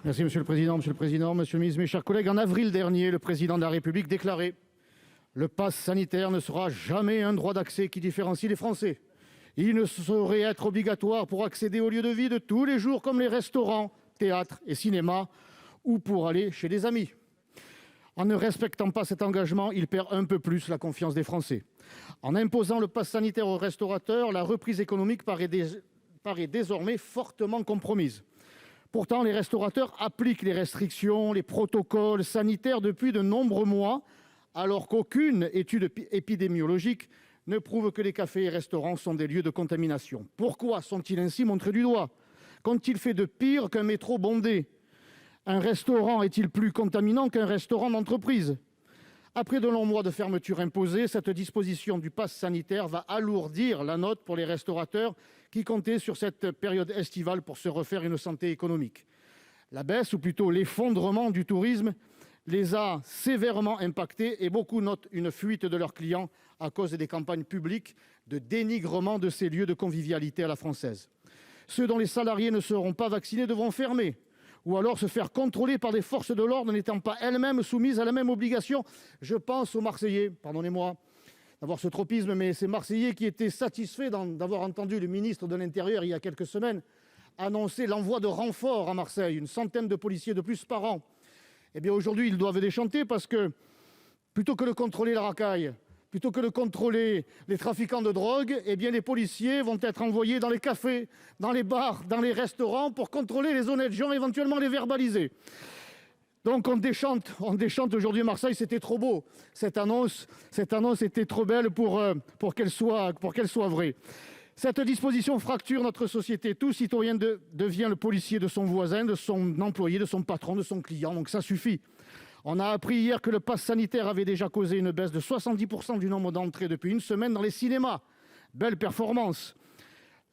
Merci Monsieur le Président, Monsieur le Ministre, mes chers collègues. En avril dernier, le Président de la République déclarait: le pass sanitaire ne sera jamais un droit d'accès qui différencie les Français. Il ne saurait être obligatoire pour accéder aux lieux de vie de tous les jours comme les restaurants, théâtres et cinémas, ou pour aller chez des amis. En ne respectant pas cet engagement, il perd un peu plus la confiance des Français. En imposant le pass sanitaire aux restaurateurs, la reprise économique paraît désormais fortement compromise. Pourtant, les restaurateurs appliquent les restrictions, les protocoles sanitaires depuis de nombreux mois, alors qu'aucune étude épidémiologique ne prouve que les cafés et restaurants sont des lieux de contamination. Pourquoi sont-ils ainsi montrés du doigt? Qu'ont-ils fait de pire qu'un métro bondé? Un restaurant est-il plus contaminant qu'un restaurant d'entreprise? Après de longs mois de fermeture imposée, cette disposition du pass sanitaire va alourdir la note pour les restaurateurs qui comptaient sur cette période estivale pour se refaire une santé économique. La baisse, ou plutôt l'effondrement du tourisme, les a sévèrement impactés et beaucoup notent une fuite de leurs clients à cause des campagnes publiques de dénigrement de ces lieux de convivialité à la française. Ceux dont les salariés ne seront pas vaccinés devront fermer ou alors se faire contrôler par des forces de l'ordre n'étant pas elles-mêmes soumises à la même obligation. Je pense aux Marseillais, pardonnez-moi d'avoir ce tropisme, mais ces Marseillais qui étaient satisfaits d'avoir entendu le ministre de l'Intérieur il y a quelques semaines annoncer l'envoi de renforts à Marseille, une centaine de policiers de plus par an. Eh bien aujourd'hui, ils doivent déchanter parce que plutôt que de contrôler la racaille, plutôt que de contrôler les trafiquants de drogue, eh bien les policiers vont être envoyés dans les cafés, dans les bars, dans les restaurants pour contrôler les honnêtes gens, éventuellement les verbaliser. Donc on déchante aujourd'hui à Marseille, c'était trop beau. Cette annonce était trop belle pour qu'elle soit vraie. Cette disposition fracture notre société. Tout citoyen devient le policier de son voisin, de son employé, de son patron, de son client. Donc ça suffit. On a appris hier que le pass sanitaire avait déjà causé une baisse de 70% du nombre d'entrées depuis une semaine dans les cinémas. Belle performance.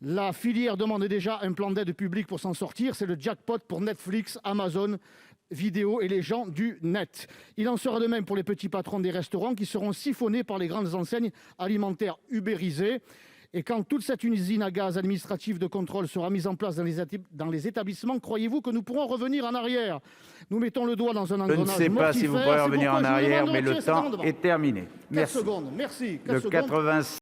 La filière demande déjà un plan d'aide publique pour s'en sortir. C'est le jackpot pour Netflix, Amazon Vidéo et les gens du net. Il en sera de même pour les petits patrons des restaurants qui seront siphonnés par les grandes enseignes alimentaires ubérisées. Et quand toute cette usine à gaz administrative de contrôle sera mise en place dans les établissements, croyez-vous que nous pourrons revenir en arrière? Nous mettons le doigt dans un engrenage mortifère. Je ne sais pas si vous pourrez revenir en arrière, mais le temps est terminé. Merci. 4 secondes, merci. 4 Le secondes. 86.